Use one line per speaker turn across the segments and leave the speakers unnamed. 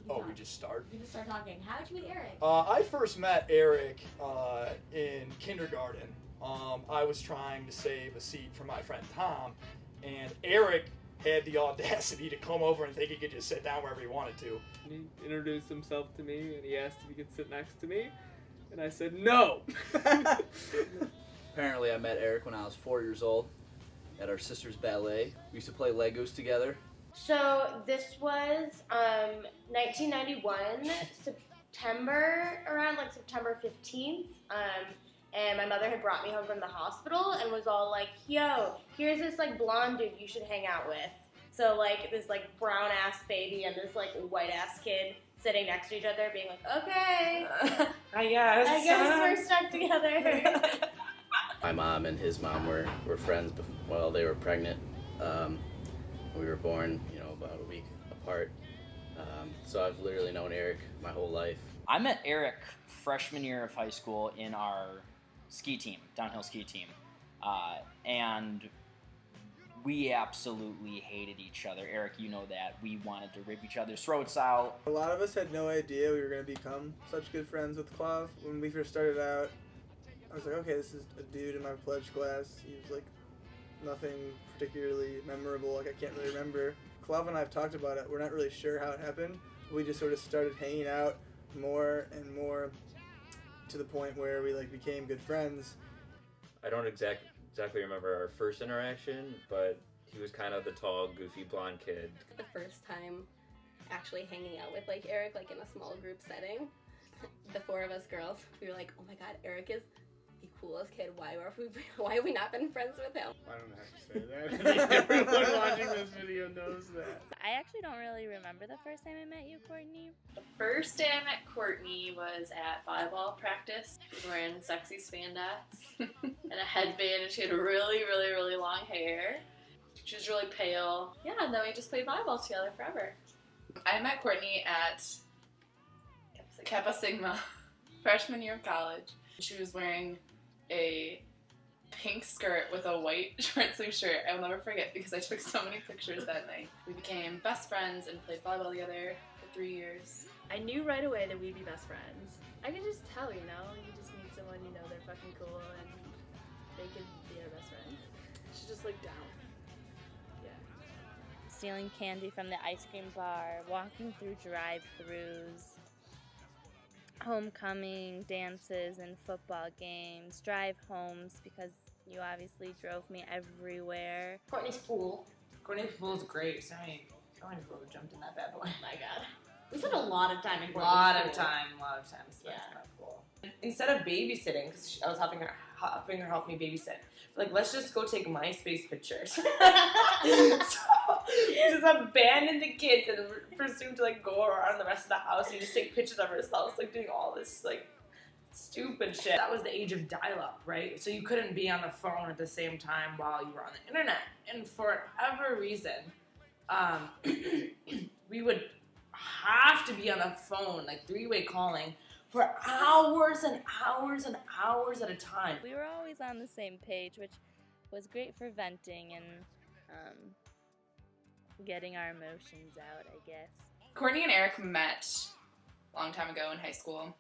We just start?
We just start talking. How did you meet Eric?
I first met Eric in kindergarten. I was trying to save a seat for my friend Tom, and Eric had the audacity to come over and think he could just sit down wherever he wanted to.
He introduced himself to me, and he asked if he could sit next to me, and I said no.
Apparently I met Eric when I was 4 years old at our sister's ballet. We used to play Legos together.
So this was 1991, September, around like September 15th. And my mother had brought me home from the hospital and was all like, yo, here's this like blonde dude you should hang out with. So like this like brown ass baby and this like white ass kid sitting next to each other being like, okay,
I guess
we're stuck together.
My mom and his mom were friends while they were pregnant. We were born, about a week apart. So I've literally known Eric my whole life.
I met Eric freshman year of high school in our ski team, downhill ski team. And we absolutely hated each other. Eric, you know that. We wanted to rip each other's throats out.
A lot of us had no idea we were going to become such good friends with Klov. When we first started out, I was like, okay, this is a dude in my pledge class. He was like nothing particularly memorable, like I can't really remember. Klov and I have talked about it. We're not really sure how it happened. We just sort of started hanging out more and more to the point where we like became good friends.
I don't exactly remember our first interaction, but he was kind of the tall, goofy, blonde kid.
The first time actually hanging out with like Eric, like in a small group setting, the four of us girls, we were like, oh my god, Eric is the coolest kid. Why have we not been friends with him?
I don't have to say that. Everyone watching this video knows that.
I actually don't really remember the first time I met you, Courtney.
The first day I met Courtney was at volleyball practice. She was wearing sexy spandex and a headband, and she had really, really, really long hair. She was really pale. Yeah, and then we just played volleyball together forever.
I met Courtney at Kappa Sigma, freshman year of college. She was wearing a pink skirt with a white short sleeve shirt. I will never forget because I took so many pictures that night. We became best friends and played volleyball together for 3 years.
I knew right away that we'd be best friends. I can just tell, you just meet someone, they're fucking cool and they could be our best friend. She's just like down. Yeah.
Stealing candy from the ice cream bar, walking through drive-thrus, homecoming dances and football games, drive homes because you obviously drove me everywhere.
Courtney's pool.
Courtney's pool is great. Sorry, I would have jumped in that bad boy.
Oh my god. We spent a lot of time in Courtney's
A lot
pool.
of time spent in that pool. Instead of babysitting, because I was helping her help me babysit, like, let's just go take MySpace pictures. So we just abandoned the kids and presumed to like go around the rest of the house and just take pictures of ourselves, like doing all this like stupid shit. That was the age of dial-up, right? So you couldn't be on the phone at the same time while you were on the internet. And for whatever reason, we would have to be on the phone, like three-way calling, for hours and hours and hours at a time.
We were always on the same page, which was great for venting and getting our emotions out, I guess.
Courtney and Eric met a long time ago in high school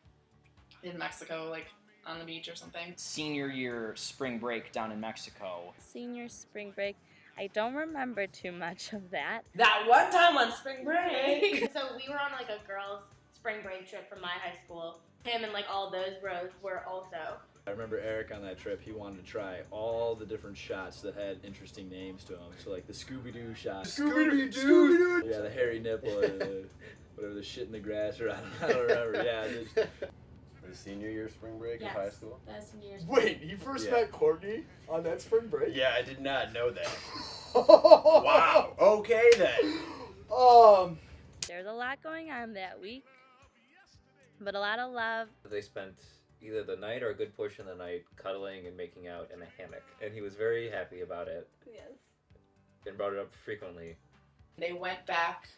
in Mexico, like on the beach or something.
Senior year spring break down in Mexico.
Senior spring break. I don't remember too much of that.
That one time on spring break.
So we were on like a girls' spring break trip from my high school. Him and like all those bros were also.
I remember Eric on that trip, he wanted to try all the different shots that had interesting names to them. So like the Scooby-Doo shot.
Scooby-Doo!
Yeah, the hairy nipple, or whatever, the shit in the grass, or I don't remember, yeah.
The senior year spring break of high school?
That's senior year.
Wait, you first met Courtney on that spring break?
Yeah, I did not know that. Wow, okay then.
There's a lot going on that week, but a lot of love.
They spent either the night or a good portion of the night cuddling and making out in a hammock, and he was very happy about it.
Yes.
And brought it up frequently.
They went back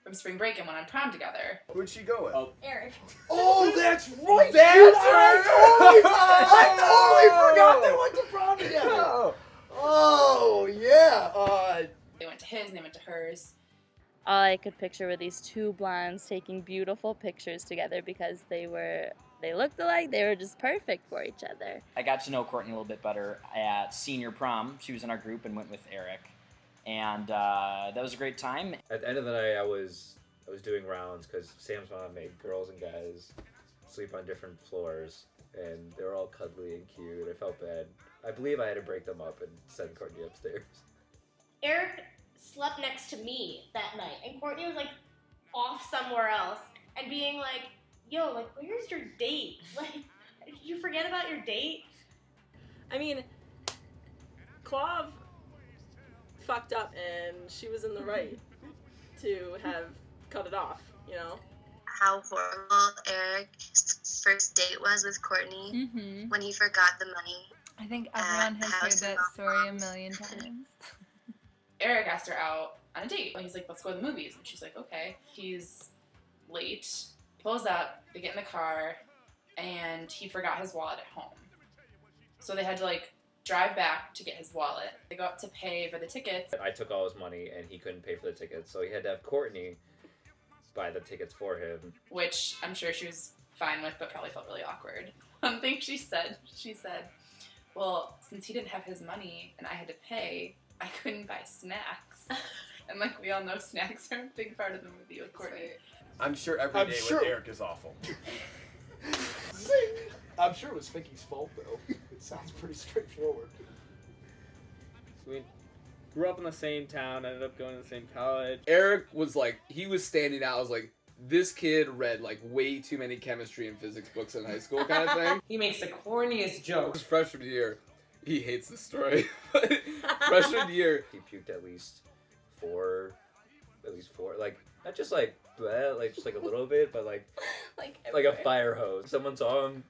from spring break and went on prom together.
Who'd she go with?
Eric.
Oh, that's right!
That's
I totally forgot they went to prom together! Oh, yeah.
They went to his, and they went to hers.
all I could picture were these two blondes taking beautiful pictures together because they looked alike. They were just perfect for each other.
I got to know Courtney a little bit better at senior prom. She was in our group and went with Eric, and that was a great time.
At the end of the night, I was doing rounds because Sam's mom made girls and guys sleep on different floors, and they were all cuddly and cute. I felt bad. I believe I had to break them up and send Courtney upstairs.
Eric slept next to me that night, and Courtney was like off somewhere else, and being like, "Yo, like, where's your date? Like, did you forget about your date?"
I mean, Klov fucked up, and she was in the right to have cut it off, you know?
How horrible Eric's first date was with Courtney when he forgot the money.
I think everyone has heard that story a million times.
Eric asked her out on a date. He's like, let's go to the movies. And she's like, okay. He's late, pulls up, they get in the car, and he forgot his wallet at home. So they had to like drive back to get his wallet. They go up to pay for the tickets.
I took all his money and he couldn't pay for the tickets, so he had to have Courtney buy the tickets for him.
Which I'm sure she was fine with, but probably felt really awkward. One thing she said, well, since he didn't have his money and I had to pay, I couldn't buy snacks. And like we all know, snacks are a big part of the movie with Courtney.
I'm sure every day with Eric is awful.
I'm sure it was Vicky's fault, though. It sounds pretty straightforward.
So we grew up in the same town, ended up going to the same college.
Eric was like, he was standing out. I was like, this kid read like way too many chemistry and physics books in high school kind of thing.
He makes the corniest jokes.
His freshman year, he hates the story. Freshman year,
he puked at least four, like not just like bleh, like just like a little bit, but like a fire hose. Someone saw him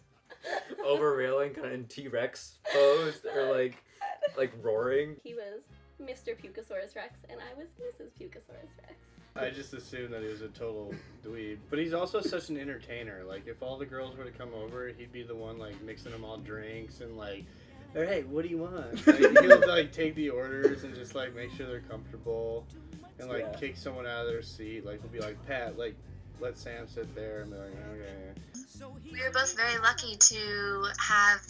over railing, kind of in T-Rex pose, or like roaring.
He was Mr. Pucosaurus Rex, and I was Mrs. Pucosaurus Rex.
I just assumed that he was a total dweeb. But he's also such an entertainer. Like, if all the girls were to come over, he'd be the one, like, mixing them all drinks and, like, hey, what do you want? Like, he'll, like, take the orders and just, like, make sure they're comfortable and, like, kick someone out of their seat. Like, he'll be like, Pat, like, let Sam sit there and be like, okay.
We were both very lucky to have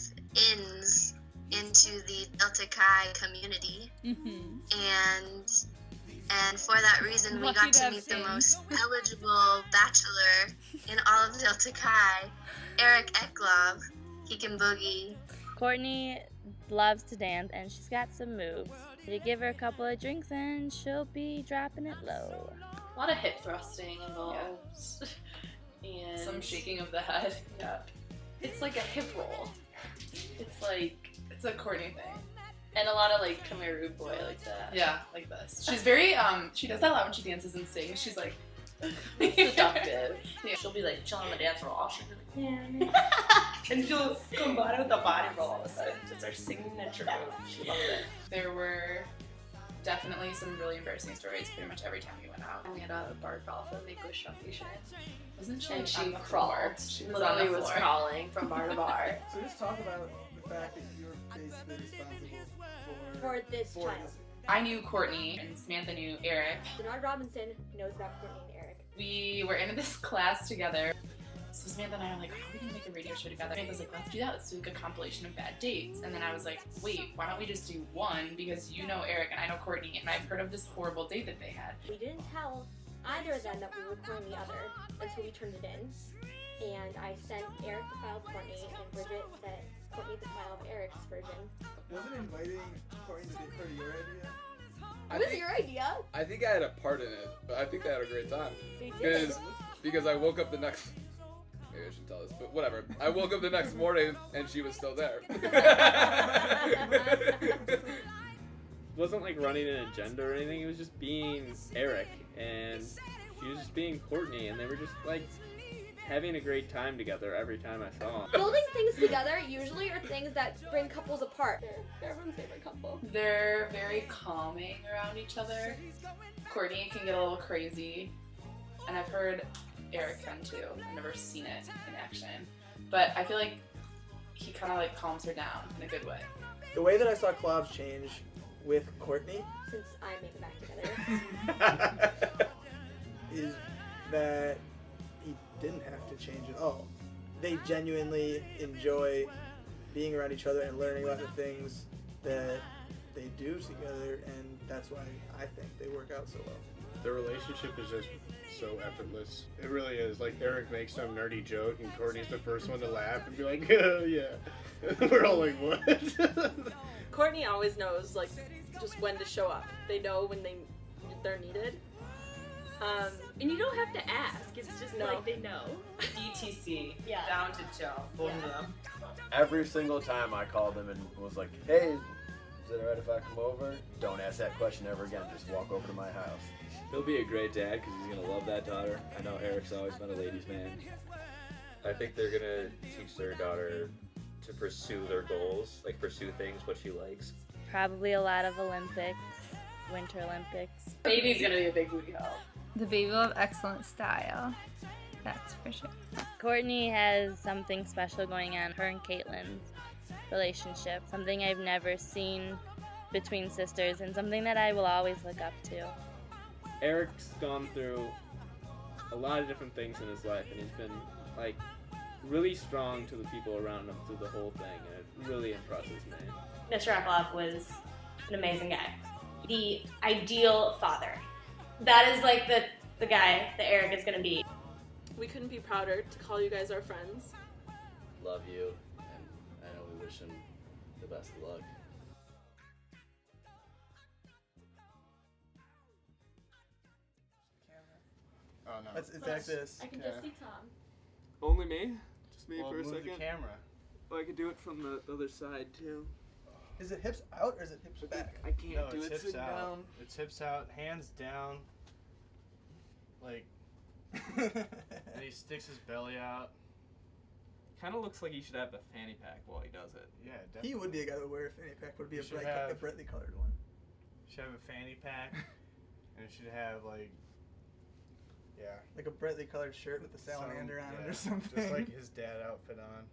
ins into the Delta Chi community. And for that reason, we got to meet the most eligible bachelor in all of Delta Chi, Eric Eklov. He can boogie.
Courtney loves to dance, and she's got some moves. You give her a couple of drinks, and she'll be dropping it low.
A lot of hip thrusting involved. And
Some shaking of the head.
Yeah. It's like a hip roll. It's a Courtney thing. And a lot of like, come here, rude boy, like that.
Yeah, like this. She's very, she does that a lot when she dances and sings. She's like,
seductive.
Yeah. She'll be like chilling on the dance floor. She'll be like, and she'll combine it with the body roll all of a sudden. It's her signature move. She loves it.
There were definitely some really embarrassing stories pretty much every time we went out.
And we had a bar crawl for the Make-Wish Foundation.
Wasn't she?
And she
on the
crawled.
floor?
She
was on
literally
the
was
floor.
crawling from bar to bar.
So just talk about the fact that you're basically responsible
For this child.
I knew Courtney and Samantha knew Eric.
Denard Robinson knows about Courtney and Eric.
We were in this class together. So Samantha and I were like, how are we gonna make a radio show together? Samantha was like, let's do that. Let's do like a compilation of bad dates. And then I was like, wait, why don't we just do one? Because you know Eric and I know Courtney, and I've heard of this horrible date that they had.
We didn't tell either of them that we were recording the other until we turned it in. And I sent Eric the file of Courtney, and Bridget sent Courtney the file of Eric's version.
Wasn't inviting Courtney to date party your idea?
It was your idea.
I think I had a part in it, but I think they had a great time.
They did.
Because I woke up the next... Maybe I should tell this, but whatever. I woke up the next morning and she was still there.
It wasn't like running an agenda or anything. It was just being Eric, and she was just being Courtney, and they were just like having a great time together every time I saw them.
Building things together usually are things that bring couples apart. They're everyone's favorite couple.
They're very calming around each other. Courtney can get a little crazy, and I've heard Eric can too. I've never seen it in action, but I feel like he kind of like calms her down in a good way.
The way that I saw Klov change with Courtney,
Since I made them back together.
to change at all. They genuinely enjoy being around each other and learning about the things that they do together, and that's why I think they work out so well.
Their relationship is just so effortless. It really is. Like, Eric makes some nerdy joke, and Courtney's the first one to laugh and be like, oh, yeah. We're all like, what?
Courtney always knows, like, just when to show up. They know when they're needed. And you don't have to ask. It's just like they know.
DTC. Yeah. Down to Joe. Both of them.
Every single time I called him and was like, hey, is it alright if I come over? Don't ask that question ever again. Just walk over to my house.
He'll be a great dad because he's gonna love that daughter. I know Eric's always been a ladies' man.
I think they're gonna teach their daughter to pursue their goals, like pursue things what she likes.
Probably a lot of Olympics, Winter Olympics.
Baby's gonna be a big booty hole.
The baby will have excellent style. That's for sure.
Courtney has something special going on, her and Caitlin's relationship. Something I've never seen between sisters and something that I will always look up to.
Eric's gone through a lot of different things in his life, and he's been like really strong to the people around him through the whole thing, and it really impresses me.
Mr. Eklov was an amazing guy. The ideal father. That is like the guy that Eric is going to be.
We couldn't be prouder to call you guys our friends.
Love you, and I know we wish him the best of luck.
Oh, no.
It's like this.
I can just see Tom.
Only me? Just me
Well,
for a
move
second?
the camera.
Oh, I could do it from the other side too.
Is it hips out or is it hips back?
I can't
No,
do
it's
it
hips
sitting
out.
down.
It's hips out, hands down. Like, and he sticks his belly out.
Kind of looks like he should have a fanny pack while he does it.
Yeah, definitely.
He would be a guy that would wear a fanny pack. Would be
You
a
should
bright,
have-
a brightly colored one.
Should have a fanny pack, and it should have like, yeah,
Like a brightly colored shirt with a salamander on it
yeah,
or something.
just like his dad outfit on.